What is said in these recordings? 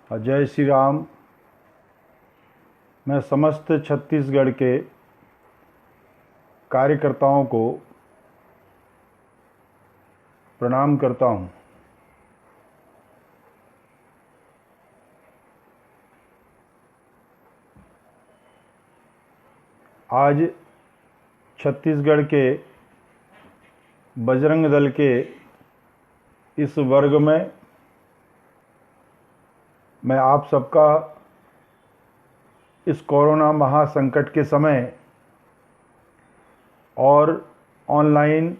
जय श्री राम। मैं समस्त छत्तीसगढ़ के कार्यकर्ताओं को प्रणाम करता हूं। आज छत्तीसगढ़ के बजरंग दल के इस वर्ग में मैं आप सबका इस कोरोना महासंकट के समय और ऑनलाइन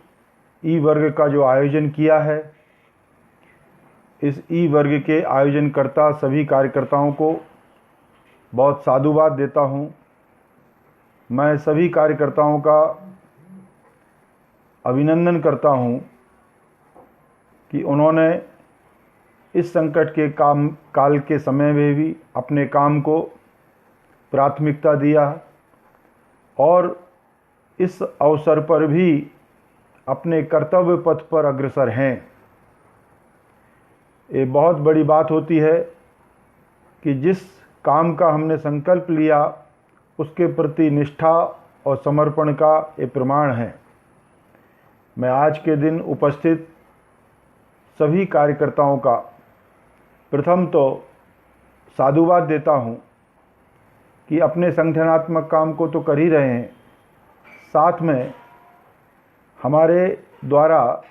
ई वर्ग का जो आयोजन किया है, इस ई वर्ग के आयोजनकर्ता सभी कार्यकर्ताओं को बहुत साधुवाद देता हूं। मैं सभी कार्यकर्ताओं का अभिनंदन करता हूं कि उन्होंने इस संकट के काल के समय में भी अपने काम को प्राथमिकता दिया और इस अवसर पर भी अपने कर्तव्य पथ पर अग्रसर हैं। ये बहुत बड़ी बात होती है कि जिस काम का हमने संकल्प लिया उसके प्रति निष्ठा और समर्पण का ये प्रमाण है। मैं आज के दिन उपस्थित सभी कार्यकर्ताओं का प्रथम तो साधुवाद देता हूं कि अपने संगठनात्मक काम को तो कर ही रहे हैं, साथ में हमारे द्वारा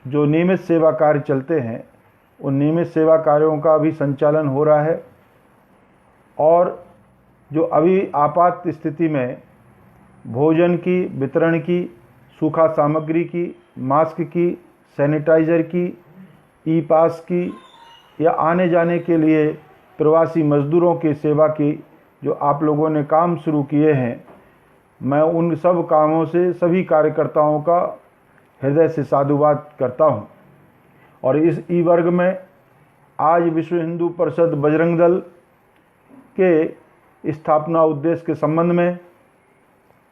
जो नियमित सेवा कार्य चलते हैं उन नियमित सेवा कार्यों का भी संचालन हो रहा है और जो अभी आपात स्थिति में भोजन की वितरण की, सूखा सामग्री की, मास्क की, सैनिटाइज़र की, ई पास की या आने जाने के लिए प्रवासी मज़दूरों की सेवा की जो आप लोगों ने काम शुरू किए हैं, मैं उन सब कामों से सभी कार्यकर्ताओं का हृदय से साधुवाद करता हूं। और इस ई वर्ग में आज विश्व हिंदू परिषद बजरंग दल के स्थापना उद्देश्य के संबंध में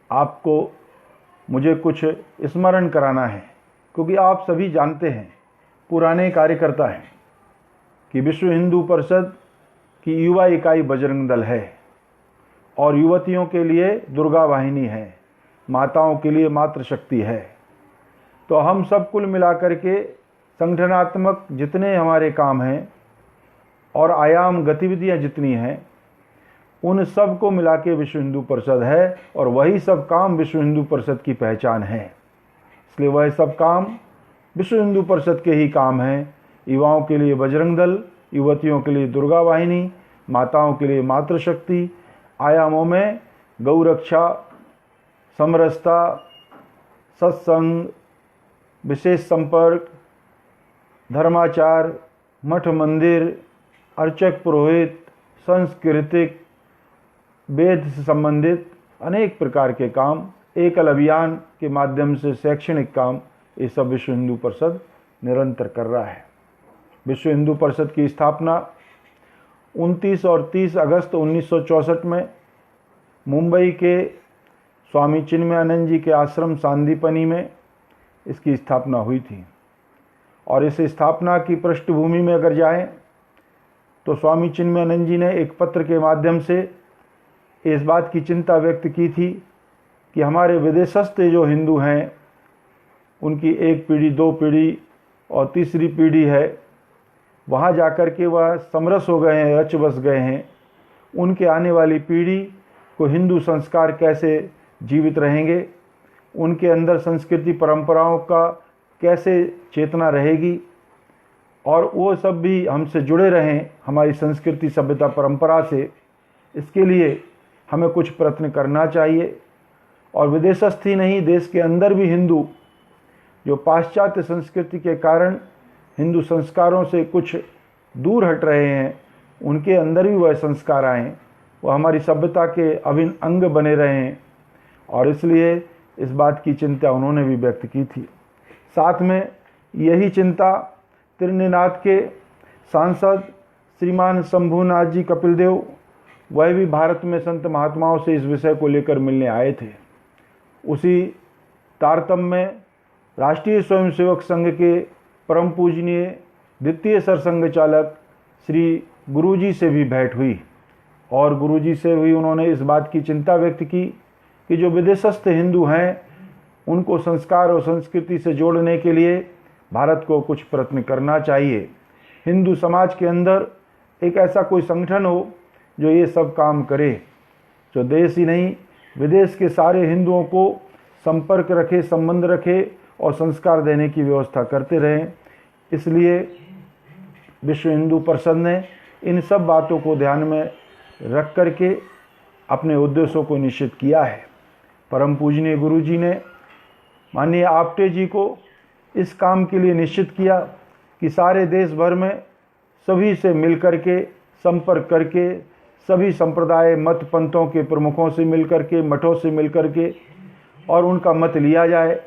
आपको मुझे कुछ स्मरण कराना है, क्योंकि आप सभी जानते हैं, पुराने कार्यकर्ता हैं, कि विश्व हिंदू परिषद की युवा इकाई बजरंग दल है और युवतियों के लिए दुर्गा वाहिनी है, माताओं के लिए मातृशक्ति है। तो हम सब कुल मिलाकर के संगठनात्मक जितने हमारे काम हैं और आयाम गतिविधियां जितनी हैं, उन सब को मिला के विश्व हिंदू परिषद है और वही सब काम विश्व हिंदू परिषद की पहचान है। इसलिए वह सब काम विश्व हिंदू परिषद के ही काम हैं। युवाओं के लिए बजरंग दल, युवतियों के लिए दुर्गा वाहिनी, माताओं के लिए मातृशक्ति, आयामों में गौरक्षा, समरसता, सत्संग, विशेष संपर्क, धर्माचार, मठ मंदिर, अर्चक पुरोहित, सांस्कृतिक, वेद से संबंधित अनेक प्रकार के काम, एकल अभियान के माध्यम से शैक्षणिक काम, ये सब विश्व हिंदू परिषद निरंतर कर रहा है। विश्व हिंदू परिषद की स्थापना 29 और 30 अगस्त 1964 में मुंबई के स्वामी चिन्मयानंद जी के आश्रम सांदीपनी में इसकी स्थापना हुई थी। और इस स्थापना की पृष्ठभूमि में अगर जाएं तो स्वामी चिन्मयानंद जी ने एक पत्र के माध्यम से इस बात की चिंता व्यक्त की थी कि हमारे विदेशस्थ जो हिंदू हैं उनकी एक पीढ़ी, दो पीढ़ी और तीसरी पीढ़ी है, वहाँ जाकर के वह समरस हो गए हैं, रच बस गए हैं। उनके आने वाली पीढ़ी को हिंदू संस्कार कैसे जीवित रहेंगे, उनके अंदर संस्कृति परंपराओं का कैसे चेतना रहेगी और वो सब भी हमसे जुड़े रहें हमारी संस्कृति सभ्यता परंपरा से, इसके लिए हमें कुछ प्रयत्न करना चाहिए। और विदेशस्थ ही नहीं, देश के अंदर भी हिंदू जो पाश्चात्य संस्कृति के कारण हिंदू संस्कारों से कुछ दूर हट रहे हैं, उनके अंदर भी वह संस्कार आएँ, वह हमारी सभ्यता के अभिन्न अंग बने रहें। और इसलिए इस बात की चिंता उन्होंने भी व्यक्त की थी। साथ में यही चिंता त्रिनेनाथ के सांसद श्रीमान शंभूनाथ जी कपिलदेव, वह भी भारत में संत महात्माओं से इस विषय को लेकर मिलने आए थे। उसी तारतम्य में राष्ट्रीय स्वयंसेवक संघ के परम पूजनीय द्वितीय सरसंघ चालक श्री गुरुजी से भी भेंट हुई और गुरुजी से हुई उन्होंने इस बात की चिंता व्यक्त की कि जो विदेशस्थ हिंदू हैं उनको संस्कार और संस्कृति से जोड़ने के लिए भारत को कुछ प्रयत्न करना चाहिए। हिंदू समाज के अंदर एक ऐसा कोई संगठन हो जो ये सब काम करे, जो देश ही नहीं विदेश के सारे हिंदुओं को संपर्क रखे, संबंध रखे और संस्कार देने की व्यवस्था करते रहें। इसलिए विश्व हिंदू परिषद ने इन सब बातों को ध्यान में रख करके अपने उद्देश्यों को निश्चित किया है। परम पूजनीय गुरु जी ने माननीय आपटे जी को इस काम के लिए निश्चित किया कि सारे देश भर में सभी से मिल करके, संपर्क करके, सभी संप्रदाय मत पंथों के प्रमुखों से मिल करके, मठों से मिल करके और उनका मत लिया जाए।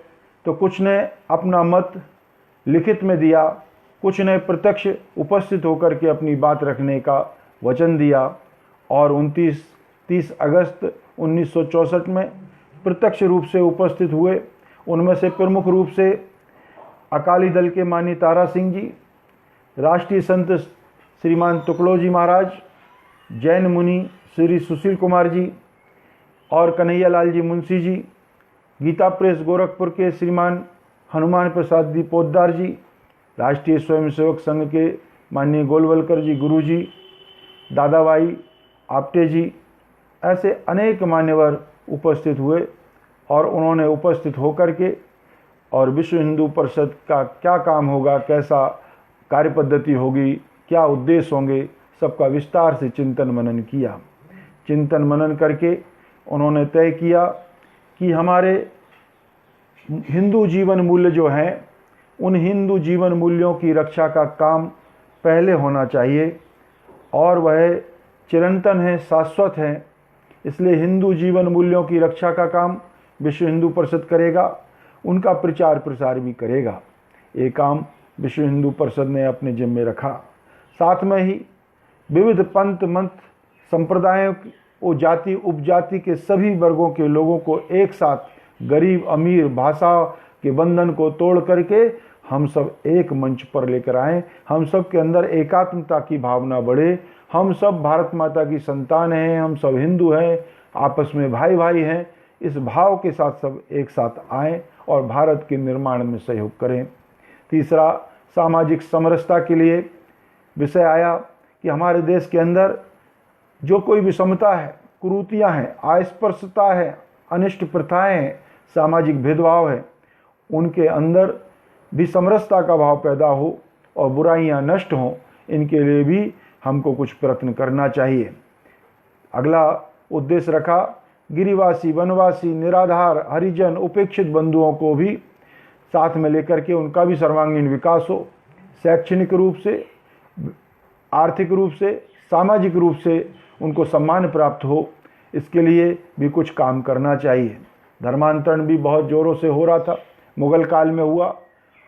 तो कुछ ने अपना मत लिखित में दिया, कुछ ने प्रत्यक्ष उपस्थित होकर के अपनी बात रखने का वचन दिया और 29-30 अगस्त 1964 में प्रत्यक्ष रूप से उपस्थित हुए। उनमें से प्रमुख रूप से अकाली दल के माननीय तारा सिंह जी, राष्ट्रीय संत श्रीमान तुकड़ोजी महाराज, जैन मुनि श्री सुशील कुमार जी और कन्हैया लाल जी मुंशी जी, गीता प्रेस गोरखपुर के श्रीमान हनुमान प्रसाद जी पोद्दार जी, राष्ट्रीय स्वयंसेवक संघ के माननीय गोलवलकर जी गुरु जी, दादा भाई आपटे जी, ऐसे अनेक मान्यवर उपस्थित हुए और उन्होंने उपस्थित होकर के और विश्व हिंदू परिषद का क्या काम होगा, कैसा कार्य पद्धति होगी, क्या उद्देश्य होंगे, सबका विस्तार से चिंतन मनन किया। चिंतन मनन करके उन्होंने तय किया कि हमारे हिंदू जीवन मूल्य जो हैं उन हिंदू जीवन मूल्यों की रक्षा का काम पहले होना चाहिए और वह चिरंतन है, शाश्वत है। इसलिए हिंदू जीवन मूल्यों की रक्षा का काम विश्व हिंदू परिषद करेगा, उनका प्रचार प्रसार भी करेगा। ये काम विश्व हिंदू परिषद ने अपने जिम्मे रखा। साथ में ही विविध पंथ मत संप्रदायों और जाति उपजाति के सभी वर्गों के लोगों को एक साथ, गरीब अमीर भाषा के बंधन को तोड़ करके हम सब एक मंच पर लेकर आएं। हम सब के अंदर एकात्मता की भावना बढ़े। हम सब भारत माता की संतान हैं, हम सब हिंदू हैं, आपस में भाई भाई हैं। इस भाव के साथ सब एक साथ आएं और भारत के निर्माण में सहयोग करें। तीसरा, सामाजिक समरसता के लिए विषय आया कि हमारे देश के अंदर जो कोई विषमता है, कुरीतियाँ हैं, अस्पृश्यता है, अनिष्ट प्रथाएं हैं, सामाजिक भेदभाव है, उनके अंदर भी समरसता का भाव पैदा हो और बुराइयां नष्ट हों, इनके लिए भी हमको कुछ प्रयत्न करना चाहिए। अगला उद्देश्य रखा गिरिवासी, वनवासी, निराधार, हरिजन, उपेक्षित बंधुओं को भी साथ में लेकर के उनका भी सर्वांगीण विकास हो, शैक्षणिक रूप से, आर्थिक रूप से, सामाजिक रूप से उनको सम्मान प्राप्त हो, इसके लिए भी कुछ काम करना चाहिए। धर्मांतरण भी बहुत ज़ोरों से हो रहा था, मुगल काल में हुआ,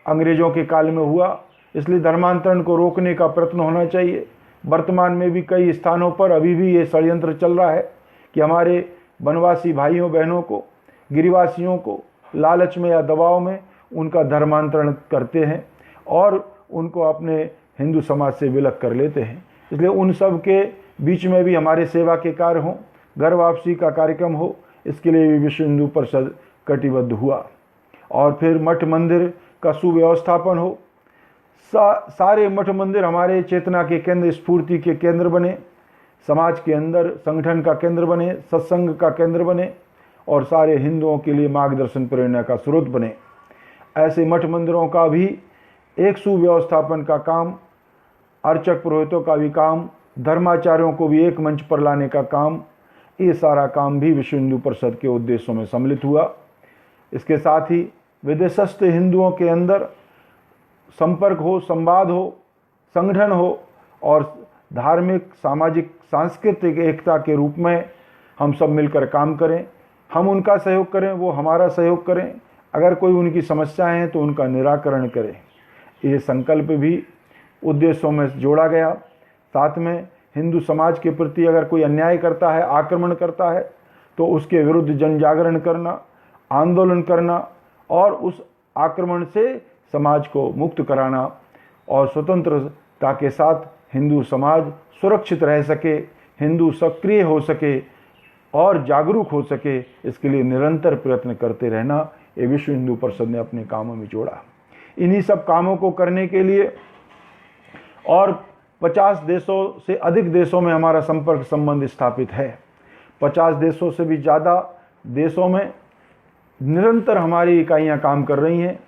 अंग्रेज़ों के काल में हुआ, इसलिए धर्मांतरण को रोकने का प्रयत्न होना चाहिए। वर्तमान में भी कई स्थानों पर अभी भी ये षड्यंत्र चल रहा है कि हमारे वनवासी भाइयों बहनों को, गिरिवासियों को लालच में या दबाव में उनका धर्मांतरण करते हैं और उनको अपने हिंदू समाज से विलग कर लेते हैं। इसलिए उन सब के बीच में भी हमारे सेवा के कार्य हों, घर वापसी का कार्यक्रम हो, इसके लिए भी विश्व हिंदू परिषद कटिबद्ध हुआ। और फिर मठ मंदिर का सुव्यवस्थापन हो, सारे मठ मंदिर हमारे चेतना के केंद्र, स्फूर्ति के केंद्र बने, समाज के अंदर संगठन का केंद्र बने, सत्संग का केंद्र बने और सारे हिंदुओं के लिए मार्गदर्शन प्रेरणा का स्रोत बने। ऐसे मठ मंदिरों का भी एक सुव्यवस्थापन का काम, अर्चक पुरोहितों का भी काम, धर्माचार्यों को भी एक मंच पर लाने का काम, ये सारा काम भी विश्व हिंदू परिषद के उद्देश्यों में सम्मिलित हुआ। इसके साथ ही विदेशस्थ हिंदुओं के अंदर संपर्क हो, संवाद हो, संगठन हो और धार्मिक, सामाजिक, सांस्कृतिक एकता के रूप में हम सब मिलकर काम करें। हम उनका सहयोग करें, वो हमारा सहयोग करें। अगर कोई उनकी समस्याएं हैं तो उनका निराकरण करें। ये संकल्प भी उद्देश्यों में जोड़ा गया। साथ में हिंदू समाज के प्रति अगर कोई अन्याय करता है, आक्रमण करता है, तो उसके विरुद्ध जन जागरण करना, आंदोलन करना और उस आक्रमण से समाज को मुक्त कराना, और स्वतंत्रता के साथ हिंदू समाज सुरक्षित रह सके, हिंदू सक्रिय हो सके और जागरूक हो सके, इसके लिए निरंतर प्रयत्न करते रहना ये विश्व हिंदू परिषद ने अपने कामों में जोड़ा। इन्हीं सब कामों को करने के लिए और 50 देशों से अधिक देशों में हमारा संपर्क संबंध स्थापित है। 50 देशों से भी ज़्यादा देशों में निरंतर हमारी इकाइयाँ काम कर रही हैं।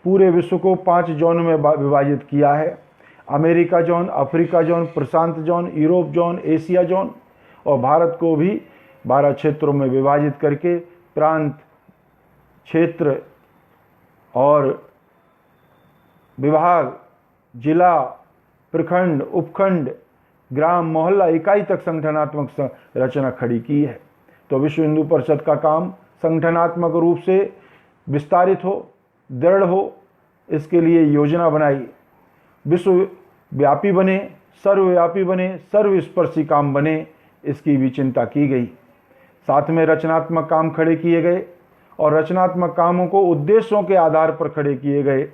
पूरे विश्व को 5 जोन में विभाजित किया है, अमेरिका जोन, अफ्रीका जोन, प्रशांत zone, Europe zone, Asia zone, और भारत को भी 12 क्षेत्रों में विभाजित करके प्रांत, क्षेत्र और विभाग, जिला, प्रखंड, उपखंड, ग्राम, मोहल्ला, इकाई तक संगठनात्मक रचना खड़ी की है। तो विश्व हिंदू परिषद का काम संगठनात्मक रूप से विस्तारित हो, दृढ़ हो, इसके लिए योजना बनाई, विश्वव्यापी बने, सर्वव्यापी बने, सर्वस्पर्शी काम बने, इसकी भी चिंता की गई। साथ में रचनात्मक काम खड़े किए गए और रचनात्मक कामों को उद्देश्यों के आधार पर खड़े किए गए।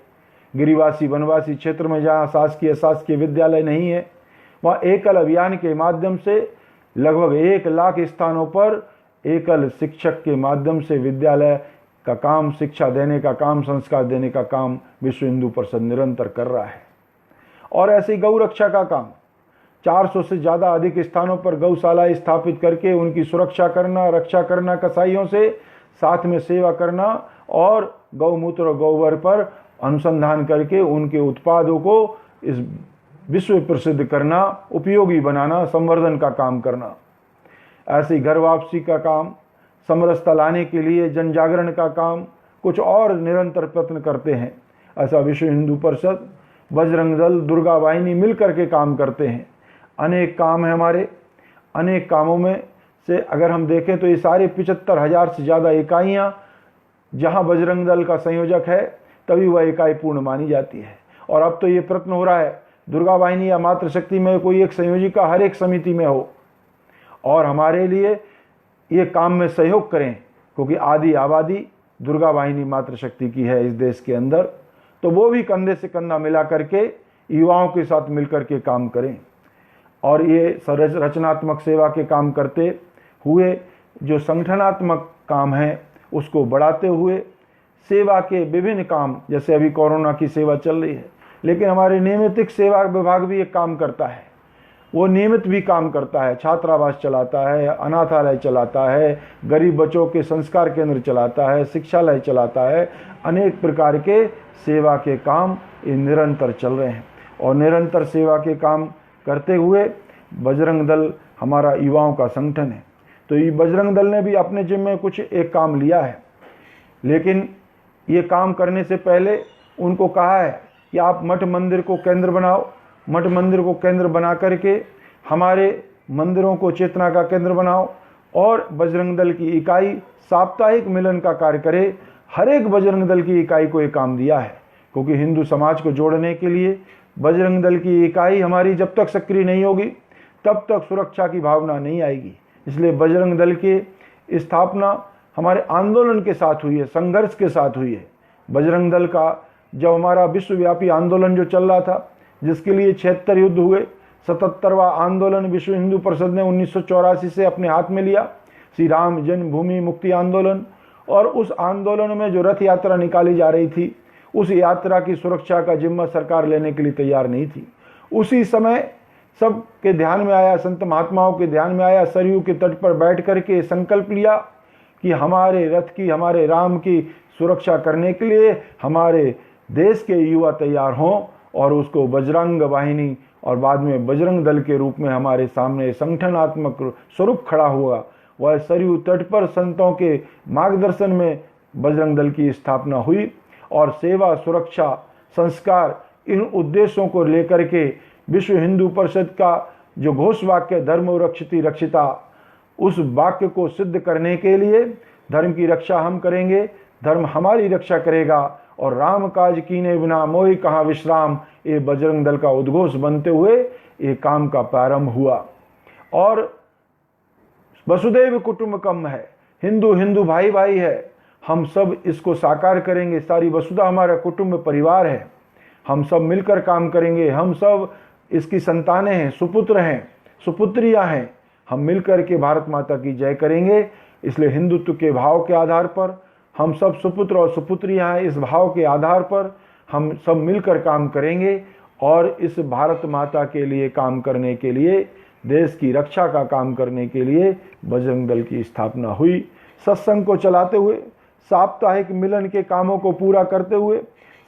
गिरिवासी वनवासी क्षेत्र में जहाँ शासकीय अशासकीय विद्यालय नहीं है, वहाँ एकल अभियान के माध्यम से लगभग 1 लाख स्थानों पर एकल शिक्षक के माध्यम से विद्यालय का काम, शिक्षा देने का काम, संस्कार देने का काम विश्व हिंदू परिषद निरंतर कर रहा है। और ऐसी गौ रक्षा का काम 400 से ज़्यादा अधिक स्थानों पर गौशाला स्थापित करके उनकी सुरक्षा करना, रक्षा करना कसाईयों से, साथ में सेवा करना और गौमूत्र और गोबर पर अनुसंधान करके उनके उत्पादों को इस विश्व प्रसिद्ध करना, उपयोगी बनाना, संवर्धन का काम करना। ऐसी घर वापसी का काम, समरसता लाने के लिए जन जागरण का काम, कुछ और निरंतर प्रयत्न करते हैं। ऐसा विश्व हिंदू परिषद, बजरंग दल, दुर्गा वाहिनी मिलकर के काम करते हैं। अनेक काम है हमारे, अनेक कामों में से अगर हम देखें तो ये सारे 75,000 से ज़्यादा इकाइयाँ जहाँ बजरंग दल का संयोजक है तभी वह इकाई पूर्ण मानी जाती है। और अब तो ये प्रयत्न हो रहा है दुर्गा वाहिनी या मातृशक्ति में कोई एक संयोजिका हर एक समिति में हो और हमारे लिए ये काम में सहयोग करें, क्योंकि आधी आबादी दुर्गा वाहिनी मातृशक्ति की है इस देश के अंदर। तो वो भी कंधे से कंधा मिला करके युवाओं के साथ मिलकर के काम करें और ये रचनात्मक सेवा के काम करते हुए जो संगठनात्मक काम है उसको बढ़ाते हुए सेवा के विभिन्न काम, जैसे अभी कोरोना की सेवा चल रही है, लेकिन हमारे नियमित सेवा विभाग भी एक काम करता है, वो नियमित भी काम करता है, छात्रावास चलाता है, अनाथालय चलाता है, गरीब बच्चों के संस्कार केंद्र चलाता है, शिक्षालय चलाता है, अनेक प्रकार के सेवा के काम ये निरंतर चल रहे हैं। और निरंतर सेवा के काम करते हुए बजरंग दल हमारा युवाओं का संगठन है। तो ये बजरंग दल ने भी अपने जिम्मे में कुछ एक काम लिया है, लेकिन ये काम करने से पहले उनको कहा है कि आप मठ मंदिर को केंद्र बनाओ, मठ मंदिर को केंद्र बना करके हमारे मंदिरों को चेतना का केंद्र बनाओ और बजरंग दल की इकाई साप्ताहिक मिलन का कार्य करे। हर एक बजरंग दल की इकाई को ये काम दिया है, क्योंकि हिंदू समाज को जोड़ने के लिए बजरंग दल की इकाई हमारी जब तक सक्रिय नहीं होगी तब तक सुरक्षा की भावना नहीं आएगी। इसलिए बजरंग दल की स्थापना हमारे आंदोलन के साथ हुई है, संघर्ष के साथ हुई है। बजरंग दल का जब हमारा विश्वव्यापी आंदोलन जो चल रहा था, जिसके लिए 76 युद्ध हुए, 77वां आंदोलन विश्व हिंदू परिषद ने 1984 से अपने हाथ में लिया, श्री राम जन्मभूमि मुक्ति आंदोलन। और उस आंदोलन में जो रथ यात्रा निकाली जा रही थी, उस यात्रा की सुरक्षा का जिम्मा सरकार लेने के लिए तैयार नहीं थी। उसी समय सबके ध्यान में आया, संत महात्माओं के ध्यान में आया, सरयू के तट पर बैठ करके संकल्प लिया कि हमारे रथ की, हमारे राम की सुरक्षा करने के लिए हमारे देश के युवा तैयार हों और उसको बजरंग वाहिनी और बाद में बजरंग दल के रूप में हमारे सामने संगठनात्मक स्वरूप खड़ा हुआ। वह सरयू तट पर संतों के मार्गदर्शन में बजरंग दल की स्थापना हुई और सेवा, सुरक्षा, संस्कार, इन उद्देश्यों को लेकर के विश्व हिंदू परिषद का जो घोष वाक्य धर्म रक्षति रक्षिता, उस वाक्य को सिद्ध करने के लिए धर्म की रक्षा हम करेंगे, धर्म हमारी रक्षा करेगा और राम काज कीने बिना मोहि कहाँ विश्राम, ये बजरंग दल का उद्घोष बनते हुए ये काम का प्रारंभ हुआ। और वसुदैव कुटुंबकम है, हिंदू हिंदू भाई भाई है, हम सब इसको साकार करेंगे। सारी वसुधा हमारा कुटुंब परिवार है। हम सब मिलकर काम करेंगे। हम सब इसकी संतानें हैं, सुपुत्र हैं, सुपुत्रियां हैं। हम मिलकर के भारत माता की जय करेंगे। इसलिए हिंदुत्व के भाव के आधार पर हम सब सुपुत्र और सुपुत्रियां हैं। इस भाव के आधार पर हम सब मिलकर काम करेंगे और इस भारत माता के लिए काम करने के लिए, देश की रक्षा का काम करने के लिए बजरंग दल की स्थापना हुई। सत्संग को चलाते हुए, साप्ताहिक मिलन के कामों को पूरा करते हुए,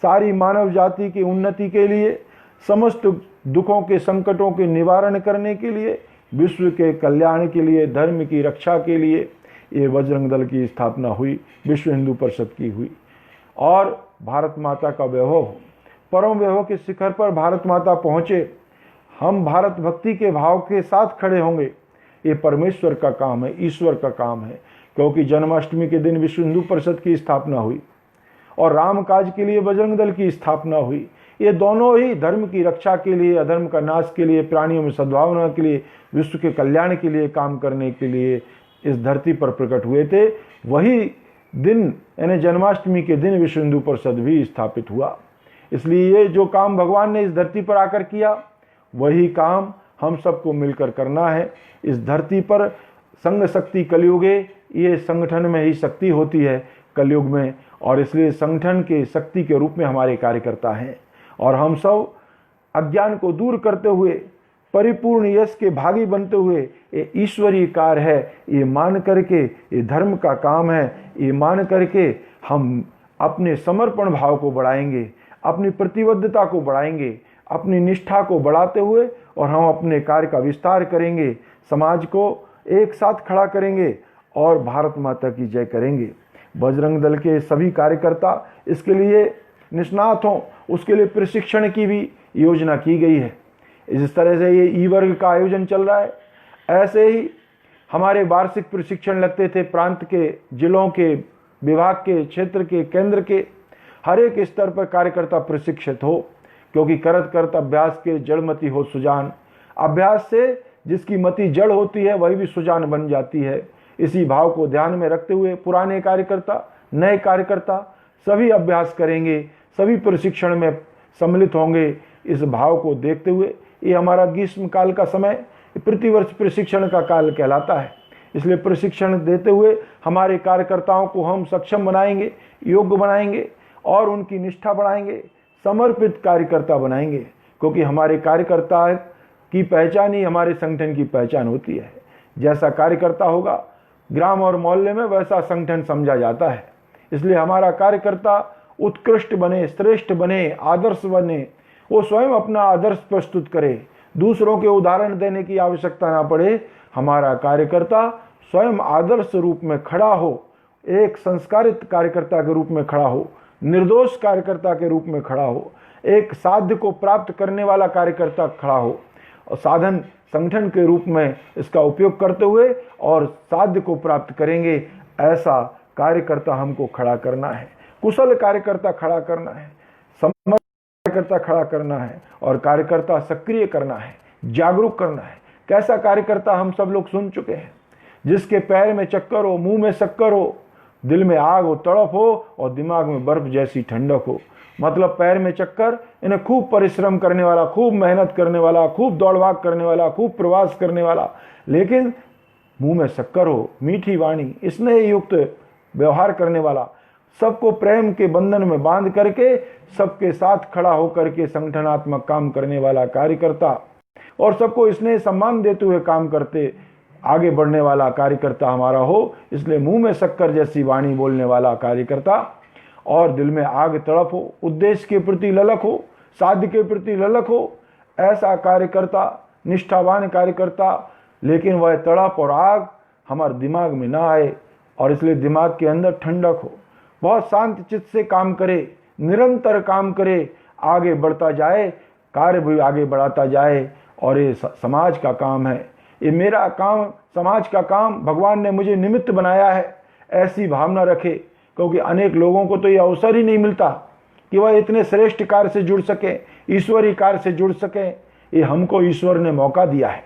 सारी मानव जाति की उन्नति के लिए, समस्त दुखों के संकटों के निवारण करने के लिए, विश्व के कल्याण के लिए, धर्म की रक्षा के लिए ये बजरंग दल की स्थापना हुई, विश्व हिंदू परिषद की हुई। और भारत माता का वैभव, परम वैभव के शिखर पर भारत माता पहुँचे। हम भारत भक्ति के भाव के साथ खड़े होंगे। ये परमेश्वर का काम है, ईश्वर का काम है, क्योंकि जन्माष्टमी के दिन विश्व हिंदू परिषद की स्थापना हुई और राम काज के लिए बजरंग दल की स्थापना हुई। ये दोनों ही धर्म की रक्षा के लिए, अधर्म का नाश के लिए, प्राणियों में सद्भावना के लिए, विश्व के कल्याण के लिए काम करने के लिए इस धरती पर प्रकट हुए थे। वही दिन यानी जन्माष्टमी के दिन विश्व हिंदू परिषद भी स्थापित हुआ। इसलिए ये जो काम भगवान ने इस धरती पर आकर किया, वही काम हम सबको मिलकर करना है। इस धरती पर संघ शक्ति कलयुगे, ये संगठन में ही शक्ति होती है कलयुग में, और इसलिए संगठन के शक्ति के रूप में हमारे कार्यकर्ता हैं। और हम सब अज्ञान को दूर करते हुए, परिपूर्ण यश के भागी बनते हुए, ये ईश्वरीय कार्य है, ये मान करके, ये धर्म का काम है, ये मान करके हम अपने समर्पण भाव को बढ़ाएंगे, अपनी प्रतिबद्धता को बढ़ाएंगे, अपनी निष्ठा को बढ़ाते हुए, और हम अपने कार्य का विस्तार करेंगे, समाज को एक साथ खड़ा करेंगे और भारत माता की जय करेंगे। बजरंग दल के सभी कार्यकर्ता इसके लिए निष्णात हों, उसके लिए प्रशिक्षण की भी योजना की गई है। इस तरह से ये ई वर्ग का आयोजन चल रहा है। ऐसे ही हमारे वार्षिक प्रशिक्षण लगते थे, प्रांत के, जिलों के, विभाग के, क्षेत्र के, केंद्र के, हर एक स्तर पर कार्यकर्ता प्रशिक्षित हो, क्योंकि करत करत अभ्यास के जड़मति हो सुजान। अभ्यास से जिसकी मति जड़ होती है वही भी सुजान बन जाती है। इसी भाव को ध्यान में रखते हुए पुराने कार्यकर्ता, नए कार्यकर्ता सभी अभ्यास करेंगे, सभी प्रशिक्षण में सम्मिलित होंगे। इस भाव को देखते हुए ये हमारा ग्रीष्म काल का समय प्रतिवर्ष प्रशिक्षण का काल कहलाता है। इसलिए प्रशिक्षण देते हुए हमारे कार्यकर्ताओं को हम सक्षम बनाएंगे, योग्य बनाएंगे और उनकी निष्ठा बढ़ाएंगे, समर्पित कार्यकर्ता बनाएंगे, क्योंकि हमारे कार्यकर्ता की पहचान ही हमारे संगठन की पहचान होती है। जैसा कार्यकर्ता होगा ग्राम और मोहल्ले में, वैसा संगठन समझा जाता है। इसलिए हमारा कार्यकर्ता उत्कृष्ट बने, श्रेष्ठ बने, आदर्श बने, वो स्वयं अपना आदर्श प्रस्तुत करे, दूसरों के उदाहरण देने की आवश्यकता ना पड़े। हमारा कार्यकर्ता स्वयं आदर्श रूप में खड़ा हो, एक संस्कारित कार्यकर्ता के रूप में खड़ा हो, निर्दोष कार्यकर्ता के रूप में खड़ा हो, एक साध्य को प्राप्त करने वाला कार्यकर्ता खड़ा हो, और साधन संगठन के रूप में इसका उपयोग करते हुए और साध्य को प्राप्त करेंगे, ऐसा कार्यकर्ता हमको खड़ा करना है। कुशल कार्यकर्ता खड़ा करना है, समर्थ कार्यकर्ता खड़ा करना है, और कार्यकर्ता सक्रिय करना है, जागरूक करना है। कैसा कार्यकर्ता हम सब लोग सुन चुके हैं, जिसके पैर में चक्कर हो, मुंह में शक्कर हो, दिल में आग हो, तड़प हो और दिमाग में बर्फ जैसी ठंडक हो। मतलब पैर में चक्कर, इन्हें खूब परिश्रम करने वाला, खूब मेहनत करने वाला, खूब दौड़ भाग करने वाला, खूब प्रवास करने वाला, लेकिन मुंह में शक्कर हो, मीठी वाणी, स्नेह युक्त व्यवहार करने वाला, सबको प्रेम के बंधन में बांध करके सबके साथ खड़ा होकर के संगठनात्मक काम करने वाला कार्यकर्ता, और सबको स्नेह सम्मान देते हुए काम करते आगे बढ़ने वाला कार्यकर्ता हमारा हो। इसलिए मुंह में शक्कर जैसी वाणी बोलने वाला कार्यकर्ता, और दिल में आग तड़प हो, उद्देश्य के प्रति ललक हो, साध्य के प्रति ललक हो, ऐसा कार्यकर्ता, निष्ठावान कार्यकर्ता। लेकिन वह तड़प और आग हमारे दिमाग में ना आए, और इसलिए दिमाग के अंदर ठंडक हो, बहुत शांत चित्त से काम करे, निरंतर काम करे, आगे बढ़ता जाए, कार्य भी आगे बढ़ाता जाए। और ये समाज का काम है, ये मेरा काम, समाज का काम, भगवान ने मुझे निमित्त बनाया है, ऐसी भावना रखे। क्योंकि अनेक लोगों को तो ये अवसर ही नहीं मिलता कि वह इतने श्रेष्ठ कार्य से जुड़ सके, ईश्वरीय कार्य से जुड़ सके। ये हमको ईश्वर ने मौका दिया है।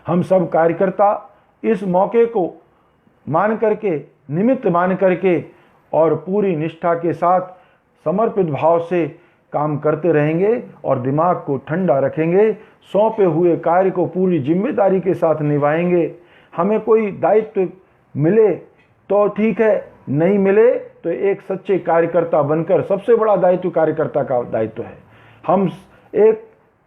हम सब कार्यकर्ता इस मौके को मान करके, निमित्त मान करके और पूरी निष्ठा के साथ समर्पित भाव से काम करते रहेंगे और दिमाग को ठंडा रखेंगे, सौंपे हुए कार्य को पूरी जिम्मेदारी के साथ निभाएंगे। हमें कोई दायित्व मिले तो ठीक है, नहीं मिले तो एक सच्चे कार्यकर्ता बनकर, सबसे बड़ा दायित्व कार्यकर्ता का दायित्व है, हम एक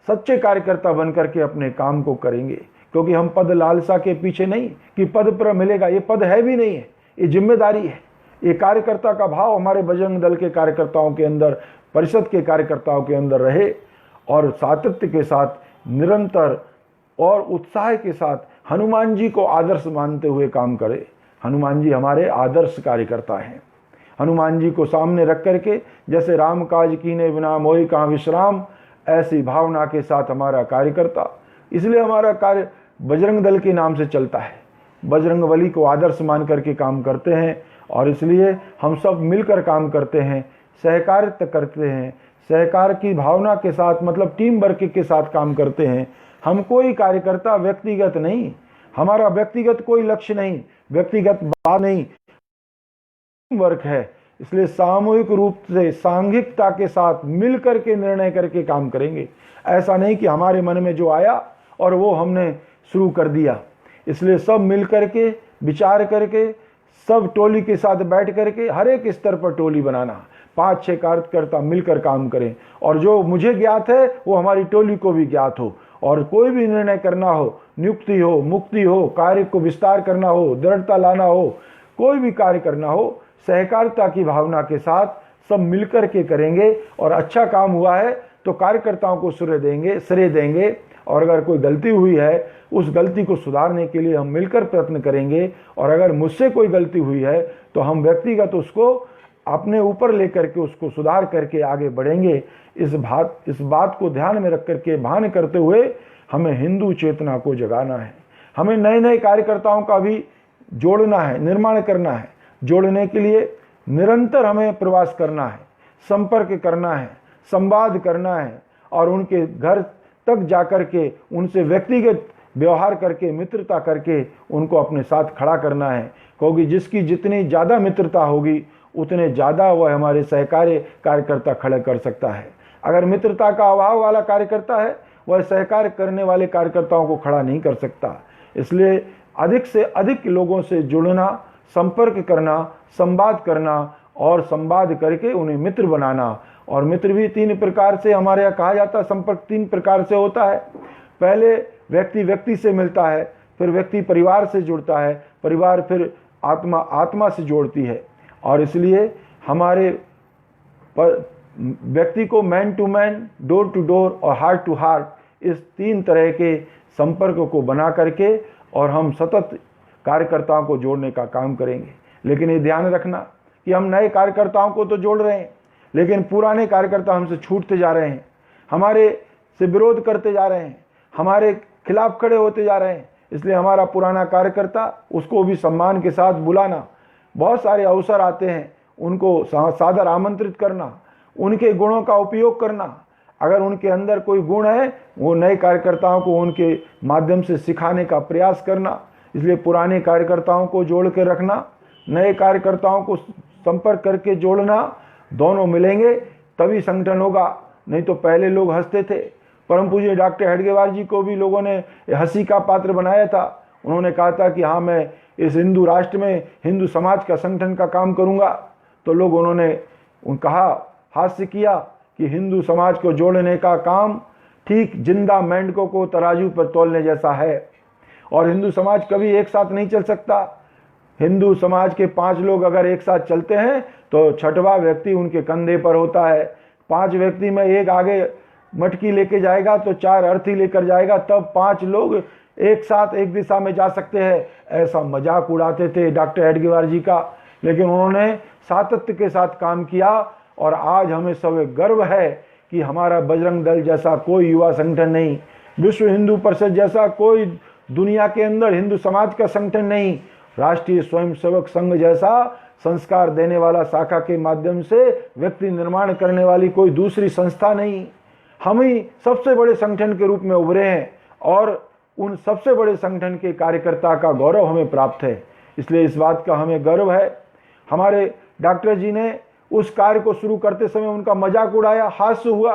सच्चे कार्यकर्ता बनकर के अपने काम को करेंगे। क्योंकि हम पद लालसा के पीछे नहीं कि पद पर मिलेगा, ये पद है भी नहीं है, ये जिम्मेदारी है। ये कार्यकर्ता का भाव हमारे बजरंग दल के कार्यकर्ताओं के अंदर, परिषद के कार्यकर्ताओं के अंदर रहे और सातत्य के साथ, निरंतर और उत्साह के साथ हनुमान जी को आदर्श मानते हुए काम करे। हनुमान जी हमारे आदर्श कार्यकर्ता हैं। हनुमान जी को सामने रख करके, जैसे राम काज कीने बिना मोहि कहाँ विश्राम, ऐसी भावना के साथ हमारा कार्यकर्ता, इसलिए हमारा कार्य बजरंग दल के नाम से चलता है। बजरंग बली को आदर्श मान करके काम करते हैं और इसलिए हम सब मिलकर काम करते हैं, सहकारिता करते हैं, सहकार की भावना के साथ, मतलब टीम वर्क के साथ काम करते हैं। हम कोई कार्यकर्ता व्यक्तिगत नहीं, हमारा व्यक्तिगत कोई लक्ष्य नहीं, व्यक्तिगत बात नहीं, टीम वर्क है। इसलिए सामूहिक रूप से सांघिकता के साथ मिलकर के निर्णय करके काम करेंगे। ऐसा नहीं कि हमारे मन में जो आया और वो हमने शुरू कर दिया। इसलिए सब मिल करके विचार करके, सब टोली के साथ बैठ करके, हर एक स्तर पर टोली बनाना, 5-6 कार्यकर्ता मिलकर काम करें और जो मुझे ज्ञात है वो हमारी टोली को भी ज्ञात हो। और कोई भी निर्णय करना हो, नियुक्ति हो, मुक्ति हो, कार्य को विस्तार करना हो, दृढ़ता लाना हो, कोई भी कार्य करना हो, सहकारिता की भावना के साथ सब मिलकर के करेंगे। और अच्छा काम हुआ है तो कार्यकर्ताओं को श्रेय देंगे और अगर कोई गलती हुई है उस गलती को सुधारने के लिए हम मिलकर प्रयत्न करेंगे। और अगर मुझसे कोई गलती हुई है तो हम व्यक्तिगत उसको अपने ऊपर लेकर के उसको सुधार करके आगे बढ़ेंगे। इस बात को ध्यान में रख करके, भान करते हुए हमें हिंदू चेतना को जगाना है। हमें नए नए कार्यकर्ताओं का भी जोड़ना है, निर्माण करना है। जोड़ने के लिए निरंतर हमें प्रवास करना है, संपर्क करना है, संवाद करना है और उनके घर तक जाकर के उनसे व्यक्तिगत व्यवहार करके, मित्रता करके उनको अपने साथ खड़ा करना है। क्योंकि जिसकी जितनी ज़्यादा मित्रता होगी उतने ज़्यादा वह हमारे सहकारी कार्यकर्ता खड़े कर सकता है। अगर मित्रता का अभाव वाला कार्यकर्ता है वह सहकार करने वाले कार्यकर्ताओं को खड़ा नहीं कर सकता। इसलिए अधिक से अधिक लोगों से जुड़ना, संपर्क करना, संवाद करना और संवाद करके उन्हें मित्र बनाना। और मित्र भी 3 प्रकार से हमारे यहाँ कहा जाता है, संपर्क 3 प्रकार से होता है। पहले व्यक्ति व्यक्ति से मिलता है, फिर व्यक्ति परिवार से जुड़ता है, परिवार फिर आत्मा आत्मा से जोड़ती है। और इसलिए हमारे व्यक्ति को man to man, door to door और हार्ट टू हार्ट, इस 3 तरह के संपर्क को बना करके और हम सतत कार्यकर्ताओं को जोड़ने का काम करेंगे। लेकिन ये ध्यान रखना कि हम नए कार्यकर्ताओं को तो जोड़ रहे हैं लेकिन पुराने कार्यकर्ता हमसे छूटते जा रहे हैं, हमारे से विरोध करते जा रहे हैं, हमारे खिलाफ खड़े होते जा रहे हैं। इसलिए हमारा पुराना कार्यकर्ता, उसको भी सम्मान के साथ बुलाना, बहुत सारे अवसर आते हैं उनको सादर आमंत्रित करना, उनके गुणों का उपयोग करना। अगर उनके अंदर कोई गुण है वो नए कार्यकर्ताओं को उनके माध्यम से सिखाने का प्रयास करना। इसलिए पुराने कार्यकर्ताओं को जोड़ के रखना, नए कार्यकर्ताओं को संपर्क करके जोड़ना, दोनों मिलेंगे तभी संगठन होगा। नहीं तो पहले लोग हंसते थे। परम पूज्य डॉक्टर हेडगेवार जी को भी लोगों ने हंसी का पात्र बनाया था। उन्होंने कहा था कि हाँ, मैं इस हिंदू राष्ट्र में हिंदू समाज का संगठन का काम करूंगा। तो लोग उन्होंने कहा, हास्य किया कि हिंदू समाज को जोड़ने का काम ठीक जिंदा मेंढकों को तराजू पर तोलने जैसा है और हिंदू समाज कभी एक साथ नहीं चल सकता। हिंदू समाज के 5 लोग अगर एक साथ चलते हैं तो 6वां व्यक्ति उनके कंधे पर होता है। 5 व्यक्ति में एक आगे मटकी लेके जाएगा तो 4 अर्थी लेकर जाएगा, तब 5 लोग एक साथ एक दिशा में जा सकते हैं। ऐसा मजाक उड़ाते थे डॉक्टर हेडगेवार जी का, लेकिन उन्होंने सातत्य के साथ काम किया और आज हमें सब गर्व है कि हमारा बजरंग दल जैसा कोई युवा संगठन नहीं, विश्व हिंदू परिषद जैसा कोई दुनिया के अंदर हिंदू समाज का संगठन नहीं, राष्ट्रीय स्वयंसेवक संघ जैसा संस्कार देने वाला, शाखा के माध्यम से व्यक्ति निर्माण करने वाली कोई दूसरी संस्था नहीं। हम ही सबसे बड़े संगठन के रूप में उभरे हैं और उन सबसे बड़े संगठन के कार्यकर्ता का गौरव हमें प्राप्त है। इसलिए इस बात का हमें गर्व है। हमारे डॉक्टर जी ने उस कार्य को शुरू करते समय उनका मजाक उड़ाया, हास्य हुआ,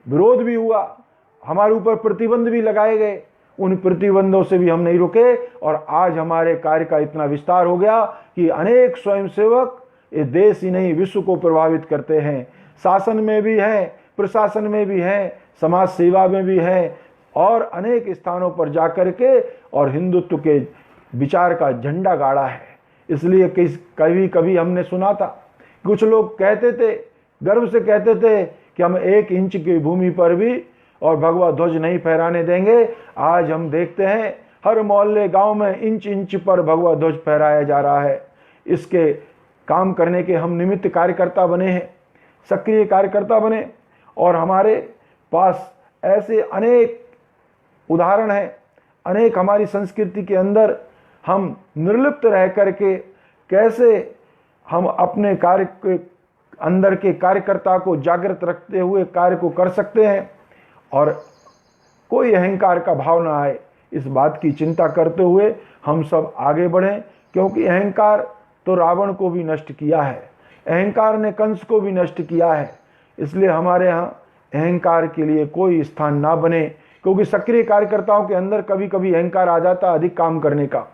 विरोध भी हुआ, हमारे ऊपर प्रतिबंध भी लगाए गए। उन प्रतिबंधों से भी हम नहीं रुके और आज हमारे कार्य का इतना विस्तार हो गया कि अनेक स्वयंसेवक ये देश ही नहीं विश्व को प्रभावित करते हैं। शासन में भी हैं, प्रशासन में भी हैं, समाज सेवा में भी हैं और अनेक स्थानों पर जाकर के और हिंदुत्व के विचार का झंडा गाड़ा है। इसलिए कभी कभी हमने सुना था, कुछ लोग कहते थे, गर्व से कहते थे कि हम 1 इंच की भूमि पर भी और भगवा ध्वज नहीं फहराने देंगे। आज हम देखते हैं हर मोहल्ले गांव में इंच इंच पर भगवा ध्वज फहराया जा रहा है। इसके काम करने के हम निमित्त कार्यकर्ता बने हैं, सक्रिय कार्यकर्ता बने और हमारे पास ऐसे अनेक उदाहरण हैं। अनेक हमारी संस्कृति के अंदर हम निर्लिप्त रह करके कैसे हम अपने कार्य के अंदर के कार्यकर्ता को जागृत रखते हुए कार्य को कर सकते हैं और कोई अहंकार का भाव ना आए, इस बात की चिंता करते हुए हम सब आगे बढ़ें। क्योंकि अहंकार तो रावण को भी नष्ट किया है, अहंकार ने कंस को भी नष्ट किया है। इसलिए हमारे यहाँ अहंकार के लिए कोई स्थान ना बने, क्योंकि सक्रिय कार्यकर्ताओं के अंदर कभी कभी अहंकार आ जाता है अधिक काम करने का,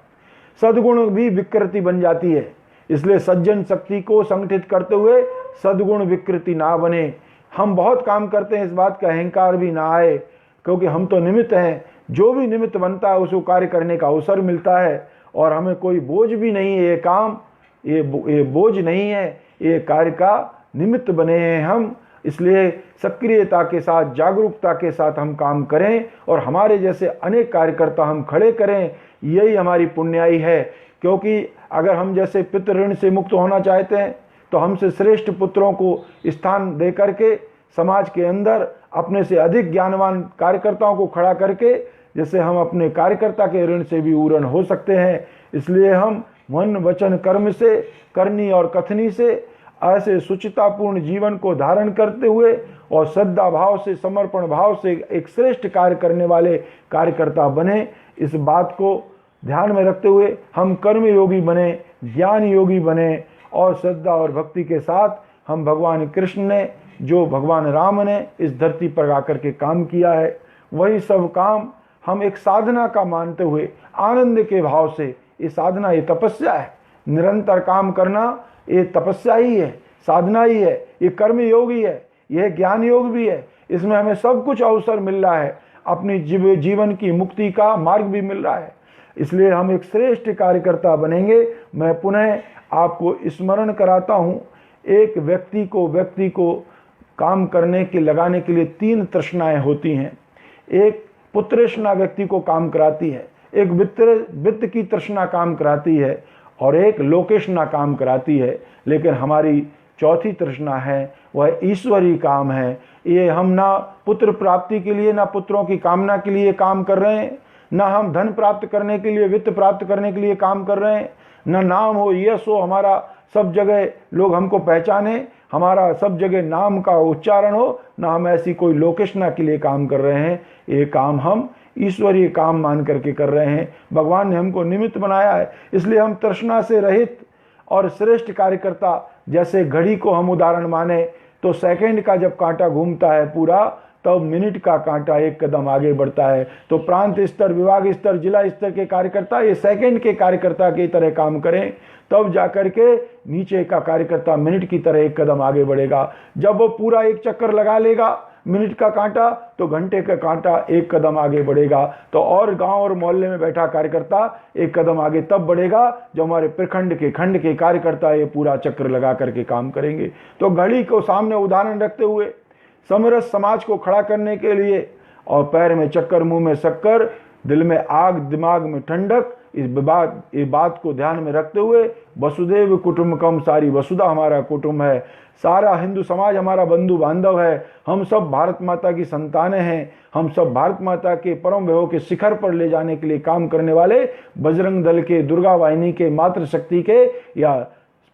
सद्गुण भी विकृति बन जाती है। इसलिए सज्जन शक्ति को संगठित करते हुए सद्गुण विकृति ना बने। हम बहुत काम करते हैं, इस बात का अहंकार भी ना आए, क्योंकि हम तो निमित्त हैं। जो भी निमित्त बनता है उसको कार्य करने का अवसर मिलता है और हमें कोई बोझ भी नहीं है। ये काम ये बोझ नहीं है, ये कार्य का निमित्त बने हैं हम। इसलिए सक्रियता के साथ, जागरूकता के साथ हम काम करें और हमारे जैसे अनेक कार्यकर्ता हम खड़े करें, यही हमारी पुण्याई है। क्योंकि अगर हम जैसे पितृ ऋण से मुक्त होना चाहते हैं तो हमसे श्रेष्ठ पुत्रों को स्थान दे करके समाज के अंदर अपने से अधिक ज्ञानवान कार्यकर्ताओं को खड़ा करके जैसे हम अपने कार्यकर्ता के ऋण से भी पूर्ण हो सकते हैं। इसलिए हम मन वचन कर्म से, करनी और कथनी से ऐसे सुचितापूर्ण जीवन को धारण करते हुए और श्रद्धा भाव से, समर्पण भाव से एक श्रेष्ठ कार्य करने वाले कार्यकर्ता बने। इस बात को ध्यान में रखते हुए हम कर्म योगी बने, ज्ञान योगी बने और श्रद्धा और भक्ति के साथ हम भगवान कृष्ण ने, जो भगवान राम ने इस धरती पर आकर के काम किया है, वही सब काम हम एक साधना का मानते हुए आनंद के भाव से, ये साधना, ये तपस्या है। निरंतर काम करना ये तपस्या ही है, साधना ही है, ये कर्म योग ही है, यह ज्ञान योग भी है। इसमें हमें सब कुछ अवसर मिल रहा है, अपनी जीवन की मुक्ति का मार्ग भी मिल रहा है। इसलिए हम एक श्रेष्ठ कार्यकर्ता बनेंगे। मैं पुनः आपको स्मरण कराता हूँ, एक व्यक्ति को काम करने के लगाने के लिए 3 तृष्णाएं होती हैं। एक पुत्रष्णा व्यक्ति को काम कराती है, एक वित्त की तृष्णा काम कराती है और एक लोकेशना काम कराती है। लेकिन हमारी चौथी तृष्णा है, वह ईश्वरीय काम है। ये हम ना पुत्र प्राप्ति के लिए, ना पुत्रों की कामना के लिए काम कर रहे हैं, ना हम धन प्राप्त करने के लिए, वित्त प्राप्त करने के लिए काम कर रहे हैं, ना नाम हो, यश हो, हमारा सब जगह लोग हमको पहचाने, हमारा सब जगह नाम का उच्चारण हो, ना हम ऐसी कोई लोकेशना के लिए काम कर रहे हैं। ये काम हम ईश्वरीय काम मान करके कर रहे हैं। भगवान ने हमको निमित्त बनाया है, इसलिए हम तृष्णा से रहित और श्रेष्ठ कार्यकर्ता। जैसे घड़ी को हम उदाहरण माने तो सेकंड का जब कांटा घूमता है पूरा, तब मिनट का कांटा एक कदम आगे बढ़ता है। तो प्रांत स्तर, विभाग स्तर, जिला स्तर के कार्यकर्ता ये सेकंड के कार्यकर्ता की तरह काम करें, तब जाकर के नीचे का कार्यकर्ता मिनट की तरह एक कदम आगे बढ़ेगा। जब वो पूरा एक चक्कर लगा लेगा मिनट का कांटा, तो घंटे का कांटा एक कदम आगे बढ़ेगा। तो और गांव और मोहल्ले में बैठा कार्यकर्ता एक कदम आगे तब बढ़ेगा जब हमारे प्रखंड के, खंड के कार्यकर्ता ये पूरा चक्र लगा करके काम करेंगे। तो घड़ी को सामने उदाहरण रखते हुए समरस समाज को खड़ा करने के लिए, और पैर में चक्कर, मुंह में शक्कर, दिल में आग, दिमाग में ठंडक, इस बात को ध्यान में रखते हुए वसुदेव कुटुंबकम, सारी वसुधा हमारा कुटुंब है, सारा हिंदू समाज हमारा बंधु बांधव है। हम सब भारत माता की संतानें हैं। हम सब भारत माता के परम वैभव के शिखर पर ले जाने के लिए काम करने वाले बजरंग दल के, दुर्गा वाहिनी के, मातृशक्ति के या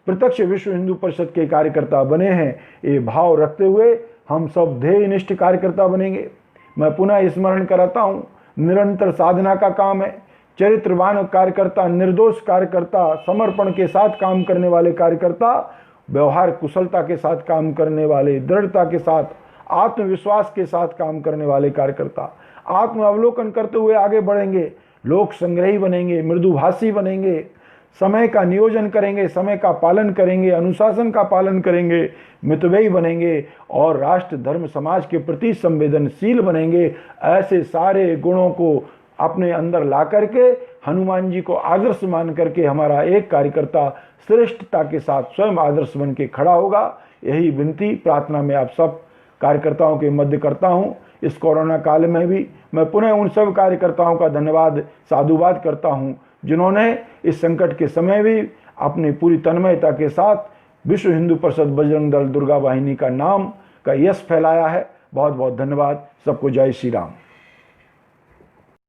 प्रत्यक्ष विश्व हिंदू परिषद के कार्यकर्ता बने हैं। ये भाव रखते हुए हम सब ध्येयनिष्ठ कार्यकर्ता बनेंगे। मैं पुनः स्मरण कराता हूँ, निरंतर साधना का काम है। चरित्रवान कार्यकर्ता, निर्दोष कार्यकर्ता, समर्पण के साथ काम करने वाले कार्यकर्ता, व्यवहार कुशलता के साथ काम करने वाले, दृढ़ता के साथ, आत्मविश्वास के साथ काम करने वाले कार्यकर्ता आत्म अवलोकन करते हुए आगे बढ़ेंगे, लोक संग्रही बनेंगे, मृदुभाषी बनेंगे, समय का नियोजन करेंगे, समय का पालन करेंगे, अनुशासन का पालन करेंगे, मितव्ययी बनेंगे और राष्ट्र धर्म समाज के प्रति संवेदनशील बनेंगे। ऐसे सारे गुणों को अपने अंदर ला करके हनुमान जी को आदर्श मान करके हमारा एक कार्यकर्ता श्रेष्ठता के साथ स्वयं आदर्श बन के खड़ा होगा। यही विनती प्रार्थना में आप सब कार्यकर्ताओं के मध्य करता हूं। इस कोरोना काल में भी मैं पुनः उन सब कार्यकर्ताओं का धन्यवाद साधुवाद करता हूं जिन्होंने इस संकट के समय भी अपनी पूरी तन्मयता के साथ विश्व हिंदू परिषद बजरंग दल दुर्गा वाहिनी का नाम का यश फैलाया है। बहुत बहुत धन्यवाद। सबको जय श्री राम।